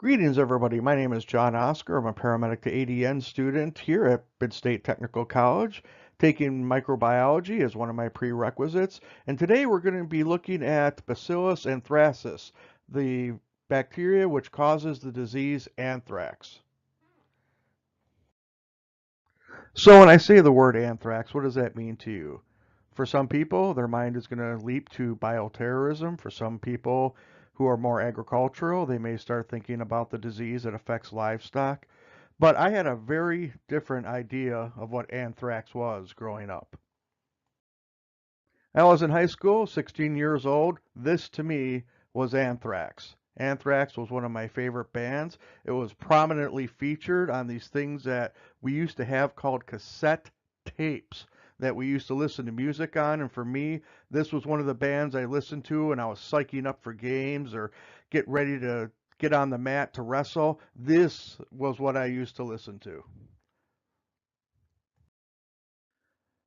Greetings, everybody. My name is John Oscar. I'm a paramedic to ADN student here at Mid-State Technical College, taking microbiology as one of my prerequisites. And today we're going to be looking at Bacillus anthracis, the bacteria which causes the disease anthrax. So when I say the word anthrax, what does that mean to you? For some people, their mind is going to leap to bioterrorism. For some people who are more agricultural, they may start thinking about the disease that affects livestock. But I had a very different idea of what anthrax was growing up. I was in high school, 16 years old. This to me was Anthrax. Anthrax was one of my favorite bands. It was prominently featured on these things that we used to have called cassette tapes that we used to listen to music on. And for me, this was one of the bands I listened to when I was psyching up for games or get ready to get on the mat to wrestle. This was what I used to listen to.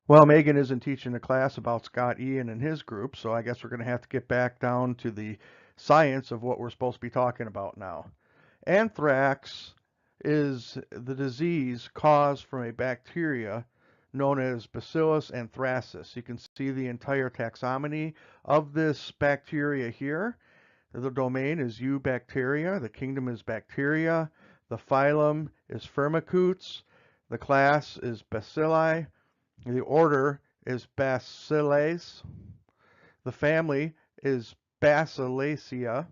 Well, Megan isn't teaching a class about Scott Ian and his group, so I guess we're going to have to get back down to the science of what we're supposed to be talking about now. Anthrax is the disease caused from a bacteria known as Bacillus anthracis. You can see the entire taxonomy of this bacteria here. The domain is Eubacteria, the kingdom is bacteria, the phylum is Firmicutes, the class is Bacilli, the order is Bacillus. The family is Bacillacea.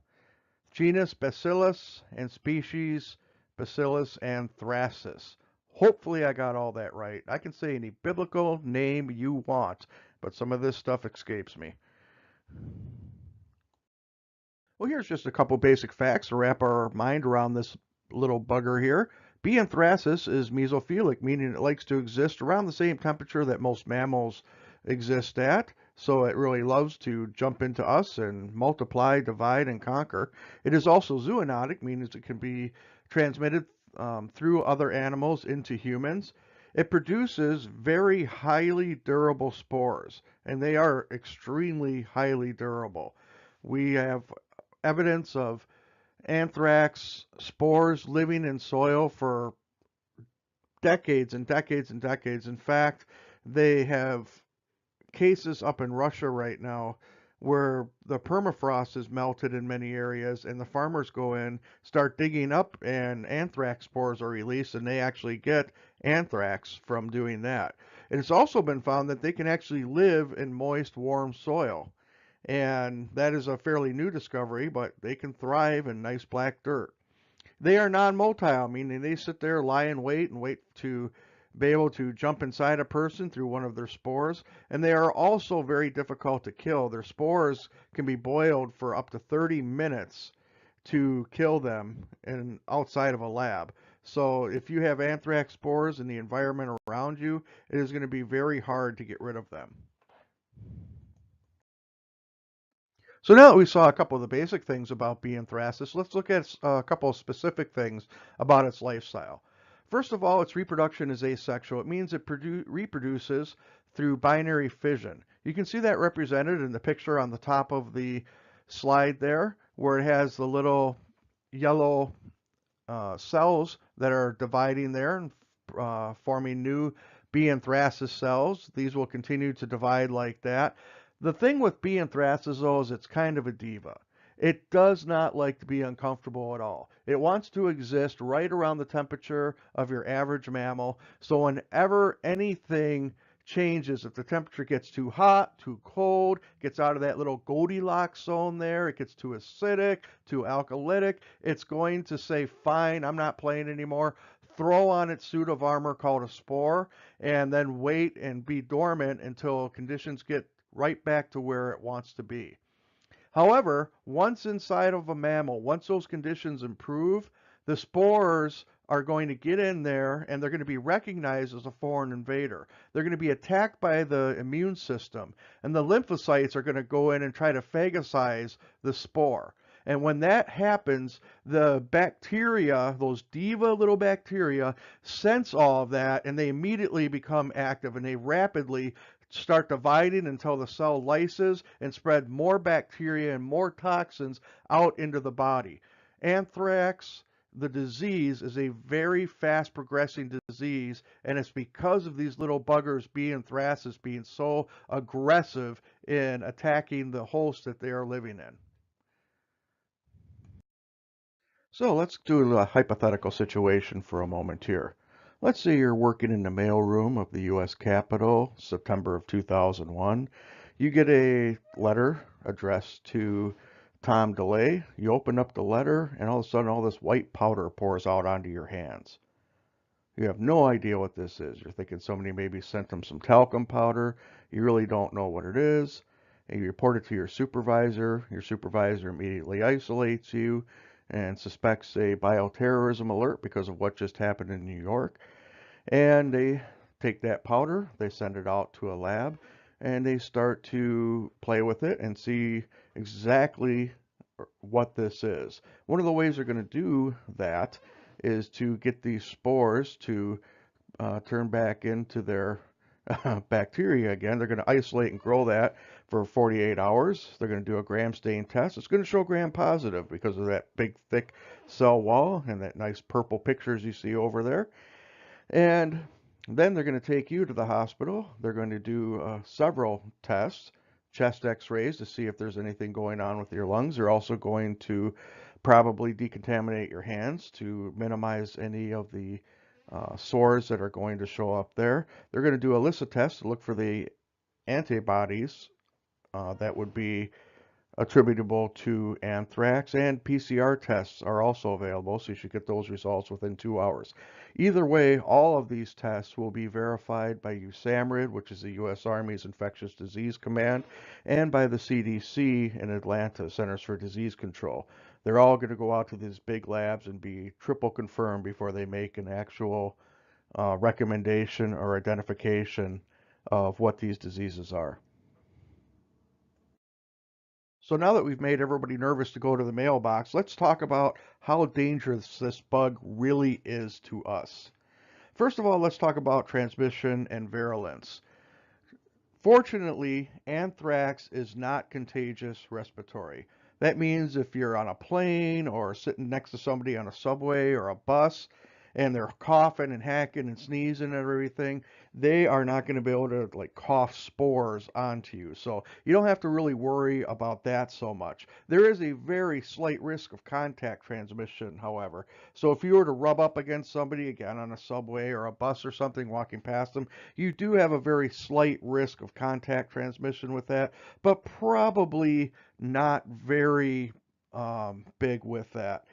Genus Bacillus and species Bacillus anthracis. Hopefully I got all that right. I can say any biblical name you want, but some of this stuff escapes me. Well, here's just a couple basic facts to wrap our mind around this little bugger here. B. anthracis is mesophilic, meaning it likes to exist around the same temperature that most mammals exist at. So it really loves to jump into us and multiply, divide, and conquer. It is also zoonotic, meaning it can be transmitted through other animals into humans. It produces very highly durable spores, and they are extremely highly durable. We have evidence of anthrax spores living in soil for decades and decades and decades. In fact, they have cases up in Russia right now where the permafrost is melted in many areas and the farmers go in, start digging up, and anthrax spores are released, and they actually get anthrax from doing that. And it's also been found that they can actually live in moist, warm soil. And that is a fairly new discovery, but they can thrive in nice black dirt. They are non-motile, meaning they sit there, lie in wait, and wait to be able to jump inside a person through one of their spores. And they are also very difficult to kill. Their spores can be boiled for up to 30 minutes to kill them outside of a lab. So if you have anthrax spores in the environment around you, it is going to be very hard to get rid of them. So now that we saw a couple of the basic things about B. anthracis, let's look at a couple of specific things about its lifestyle. First of all, its reproduction is asexual. It means it reproduces through binary fission. You can see that represented in the picture on the top of the slide there, where it has the little yellow cells that are dividing there and forming new B. anthracis cells. These will continue to divide like that. The thing with B. anthracis, though, is it's kind of a diva. It does not like to be uncomfortable at all. It wants to exist right around the temperature of your average mammal. So whenever anything changes, if the temperature gets too hot, too cold, gets out of that little Goldilocks zone there, it gets too acidic, too alkalytic, it's going to say, fine, I'm not playing anymore. Throw on its suit of armor called a spore, and then wait and be dormant until conditions get right back to where it wants to be. However, once inside of a mammal, once those conditions improve, the spores are going to get in there and they're going to be recognized as a foreign invader. They're going to be attacked by the immune system, and the lymphocytes are going to go in and try to phagocyze the spore. And when that happens, the bacteria, those diva little bacteria, sense all of that, and they immediately become active, and they rapidly start dividing until the cell lyses and spread more bacteria and more toxins out into the body. Anthrax the disease is a very fast progressing disease, and it's because of these little buggers, B. anthracis, being so aggressive in attacking the host that they are living in. So let's do a hypothetical situation for a moment here. Let's say you're working in the mailroom of the U.S. Capitol, September of 2001. You get a letter addressed to Tom DeLay. You open up the letter, and all of a sudden, all this white powder pours out onto your hands. You have no idea what this is. You're thinking somebody maybe sent them some talcum powder. You really don't know what it is. And you report it to your supervisor. Your supervisor immediately isolates you and suspects a bioterrorism alert because of what just happened in New York. And they take that powder, they send it out to a lab, and they start to play with it and see exactly what this is. One of the ways they're going to do that is to get these spores to turn back into their bacteria again. They're going to isolate and grow that for 48 hours. They're going to do a gram stain test. It's going to show gram positive because of that big, thick cell wall and that nice purple pictures you see over there. And then they're going to take you to the hospital. They're going to do several tests, chest x-rays to see if there's anything going on with your lungs. They're also going to probably decontaminate your hands to minimize any of the sores that are going to show up there. They're going to do a ELISA test to look for the antibodies that would be attributable to anthrax, and PCR tests are also available, so you should get those results within 2 hours. Either way, all of these tests will be verified by USAMRIID, which is the U.S. Army's Infectious Disease Command, and by the CDC in Atlanta, Centers for Disease Control. They're all going to go out to these big labs and be triple confirmed before they make an actual recommendation or identification of what these diseases are. So now that we've made everybody nervous to go to the mailbox, let's talk about how dangerous this bug really is to us. First of all, let's talk about transmission and virulence. Fortunately, anthrax is not contagious respiratory. That means if you're on a plane or sitting next to somebody on a subway or a bus and they're coughing and hacking and sneezing and everything, they are not going to be able to like cough spores onto you. So you don't have to really worry about that so much. There is a very slight risk of contact transmission, however. So if you were to rub up against somebody again on a subway or a bus or something walking past them, you do have a very slight risk of contact transmission with that, but probably not very big with that.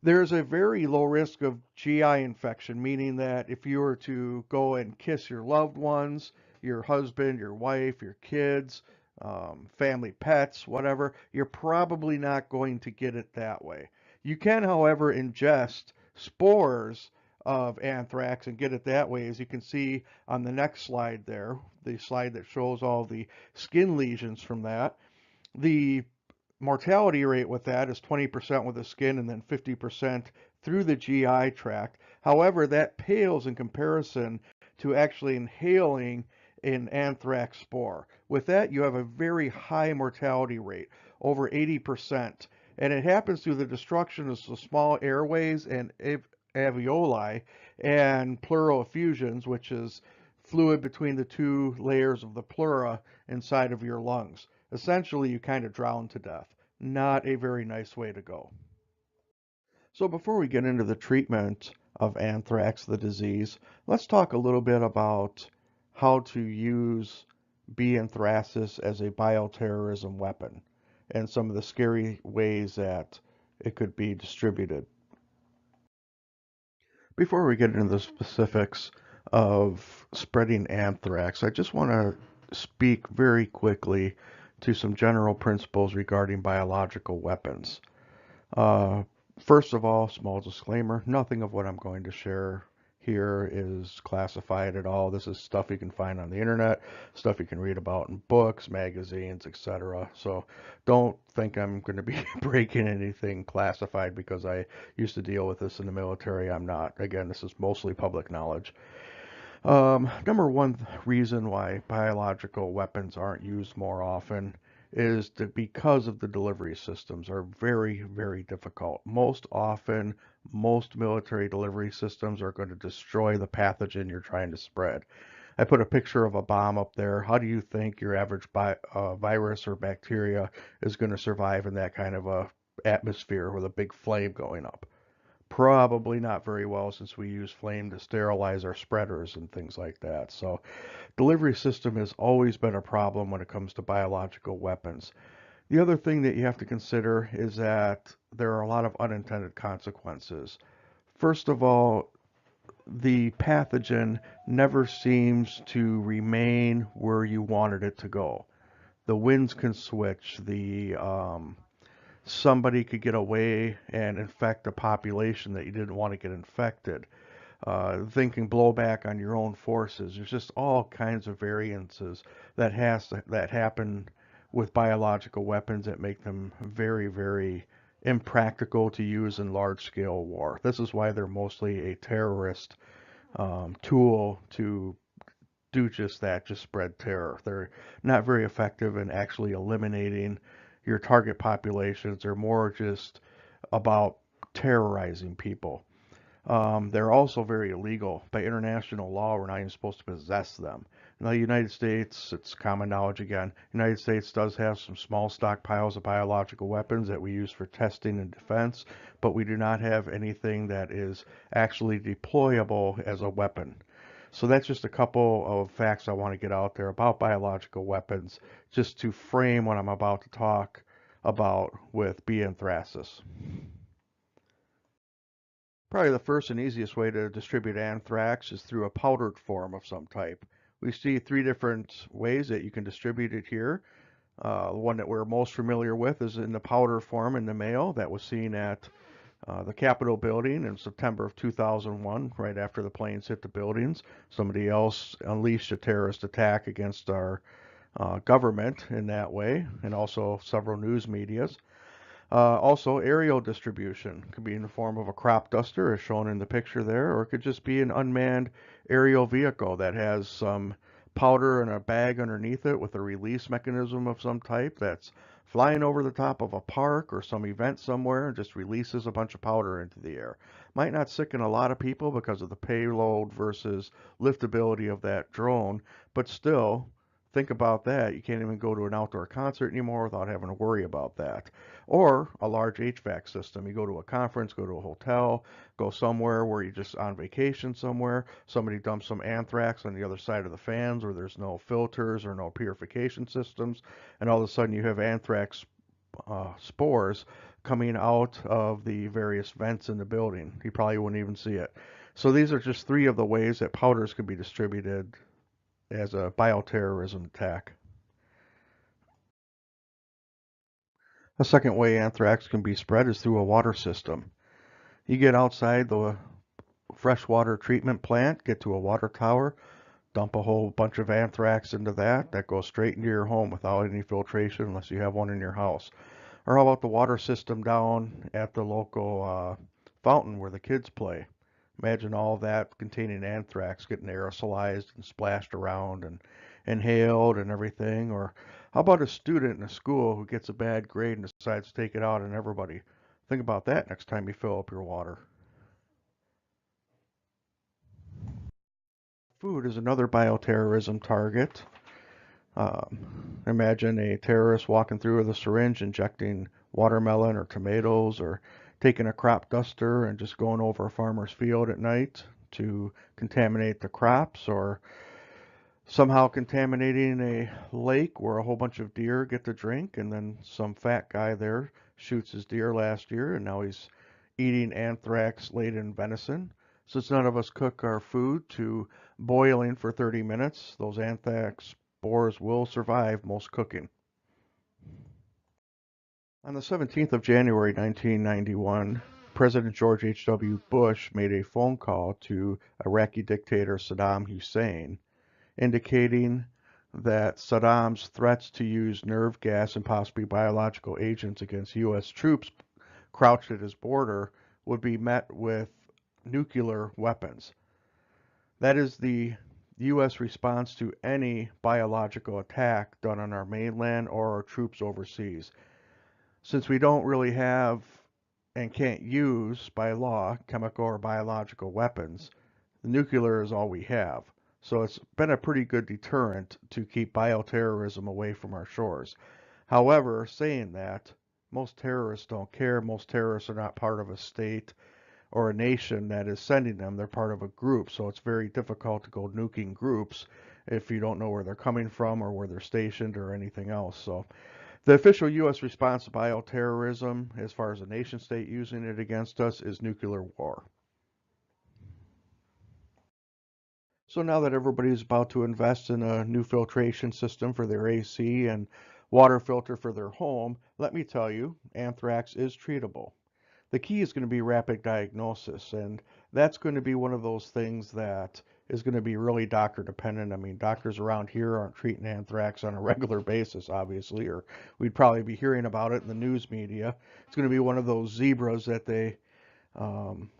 There's a very low risk of GI infection, meaning that if you were to go and kiss your loved ones, your husband, your wife, your kids, family pets, whatever, you're probably not going to get it that way. You can, however, ingest spores of anthrax and get it that way, as you can see on the next slide there, the slide that shows all the skin lesions from that. The mortality rate with that is 20% with the skin and then 50% through the GI tract. However, that pales in comparison to actually inhaling an anthrax spore. With that, you have a very high mortality rate, over 80%. And it happens through the destruction of the small airways and alveoli and pleural effusions, which is fluid between the two layers of the pleura inside of your lungs. Essentially, you kind of drown to death. Not a very nice way to go. So before we get into the treatment of anthrax, the disease, let's talk a little bit about how to use B. anthracis as a bioterrorism weapon and some of the scary ways that it could be distributed. Before we get into the specifics of spreading anthrax, I just want to speak very quickly to some general principles regarding biological weapons. Uh, First of all, small disclaimer, nothing of what I'm going to share here is classified at all. This is stuff you can find on the internet, stuff you can read about in books, magazines, etc. So don't think I'm going to be breaking anything classified because I used to deal with this in the military. I'm not. Again, this is mostly public knowledge. Number one reason why biological weapons aren't used more often is that because of the delivery systems are very, very difficult. Most often, most military delivery systems are going to destroy the pathogen you're trying to spread. I put a picture of a bomb up there. How do you think your average virus or bacteria is going to survive in that kind of a atmosphere with a big flame going up? Probably not very well, since we use flame to sterilize our spreaders and things like that. So delivery system has always been a problem when it comes to biological weapons. The other thing that you have to consider is that there are a lot of unintended consequences. First of all, the pathogen never seems to remain where you wanted it to go. The winds can switch. The somebody could get away and infect a population that you didn't want to get infected. Thinking blowback on your own forces. There's just all kinds of variances that happen with biological weapons that make them very, very impractical to use in large scale war. This is why they're mostly a terrorist tool to do just that, just spread terror. They're not very effective in actually eliminating your target populations. They're more just about terrorizing people. They're also very illegal. By international law, we're not even supposed to possess them. Now, the United States, it's common knowledge again, the United States does have some small stockpiles of biological weapons that we use for testing and defense, but we do not have anything that is actually deployable as a weapon. So that's just a couple of facts I want to get out there about biological weapons, just to frame what I'm about to talk about with B. anthracis. Probably the first and easiest way to distribute anthrax is through a powdered form of some type. We see three different ways that you can distribute it here. The one that we're most familiar with is in the powder form in the mail that was seen at the Capitol building in September of 2001, right after the planes hit the buildings. Somebody else unleashed a terrorist attack against our government in that way, and also several news medias. Also, aerial distribution could be in the form of a crop duster, as shown in the picture there, or it could just be an unmanned aerial vehicle that has some powder in a bag underneath it with a release mechanism of some type that's flying over the top of a park or some event somewhere and just releases a bunch of powder into the air. Might not sicken a lot of people because of the payload versus liftability of that drone, but still, think about that. You can't even go to an outdoor concert anymore without having to worry about that. Or a large HVAC system. You go to a conference, go to a hotel, go somewhere where you're just on vacation somewhere. Somebody dumps some anthrax on the other side of the fans where there's no filters or no purification systems, and all of a sudden you have anthrax spores coming out of the various vents in the building. You probably wouldn't even see it. So these are just three of the ways that powders can be distributed as a bioterrorism attack. A second way anthrax can be spread is through a water system. You get outside the freshwater treatment plant, get to a water tower, dump a whole bunch of anthrax into that. That goes straight into your home without any filtration unless you have one in your house. Or how about the water system down at the local fountain where the kids play? Imagine all that containing anthrax getting aerosolized and splashed around and inhaled and everything. Or how about a student in a school who gets a bad grade and decides to take it out on everybody? Think about that next time you fill up your water. Food is another bioterrorism target. Imagine a terrorist walking through with a syringe, injecting watermelon or tomatoes, or taking a crop duster and just going over a farmer's field at night to contaminate the crops, or somehow contaminating a lake where a whole bunch of deer get to drink, and then some fat guy there shoots his deer last year, and now he's eating anthrax-laden venison. Since none of us cook our food to boiling for 30 minutes, those anthrax spores will survive most cooking. On the 17th of January 1991, President George H.W. Bush made a phone call to Iraqi dictator Saddam Hussein, indicating that Saddam's threats to use nerve gas and possibly biological agents against U.S. troops crouched at his border would be met with nuclear weapons. That is the U.S. response to any biological attack done on our mainland or our troops overseas. Since we don't really have and can't use, by law, chemical or biological weapons, the nuclear is all we have. So it's been a pretty good deterrent to keep bioterrorism away from our shores. However, saying that, most terrorists don't care. Most terrorists are not part of a state or a nation that is sending them. They're part of a group. So it's very difficult to go nuking groups if you don't know where they're coming from or where they're stationed or anything else. So the official U.S. response to bioterrorism, as far as a nation state using it against us, is nuclear war. So now that everybody's about to invest in a new filtration system for their AC and water filter for their home, let me tell you, anthrax is treatable. The key is going to be rapid diagnosis, and that's going to be one of those things that is going to be really doctor dependent. I mean, doctors around here aren't treating anthrax on a regular basis, obviously, or we'd probably be hearing about it in the news media. It's going to be one of those zebras that they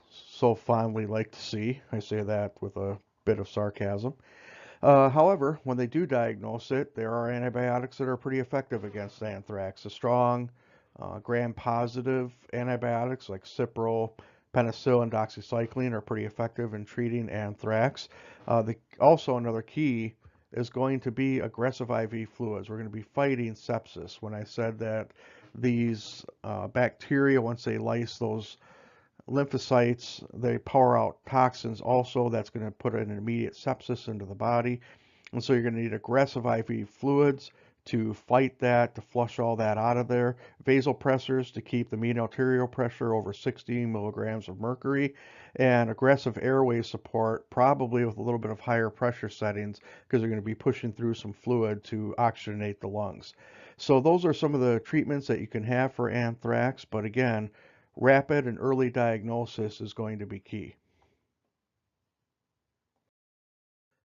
so fondly like to see. I say that with a bit of sarcasm. However, when they do diagnose it, there are antibiotics that are pretty effective against anthrax. The strong gram-positive antibiotics like Cipro, penicillin, doxycycline are pretty effective in treating anthrax. Also, another key is going to be aggressive IV fluids. We're going to be fighting sepsis. When I said that these bacteria, once they lyse those lymphocytes, they pour out toxins also. That's going to put an immediate sepsis into the body. And so you're going to need aggressive IV fluids to fight that, to flush all that out of there. Vasopressors to keep the mean arterial pressure over 60 milligrams of mercury. And aggressive airway support, probably with a little bit of higher pressure settings, because they're going to be pushing through some fluid to oxygenate the lungs. So those are some of the treatments that you can have for anthrax. But again, rapid and early diagnosis is going to be key.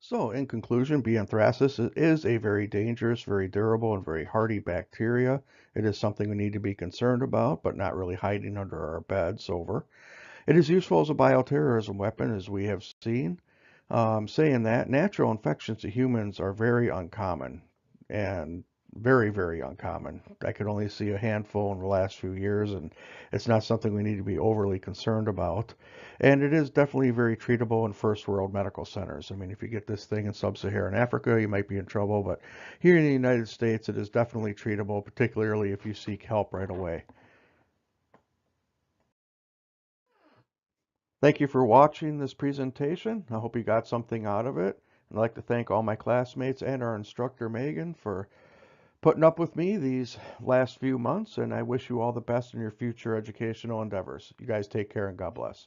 So, in conclusion, B. anthracis is a very dangerous, very durable, and very hardy bacteria. It is something we need to be concerned about, but not really hiding under our beds over. It is useful as a bioterrorism weapon, as we have seen. Saying that, natural infections to humans are very uncommon and very, very uncommon. I could only see a handful in the last few years, and it's not something we need to be overly concerned about. And it is definitely very treatable in first world medical centers. I mean, if you get this thing in sub-Saharan Africa, you might be in trouble, but here in the United States, it is definitely treatable, particularly if you seek help right away. Thank you for watching this presentation. I hope you got something out of it. I'd like to thank all my classmates and our instructor, Megan, for putting up with me these last few months, and I wish you all the best in your future educational endeavors. You guys take care and God bless.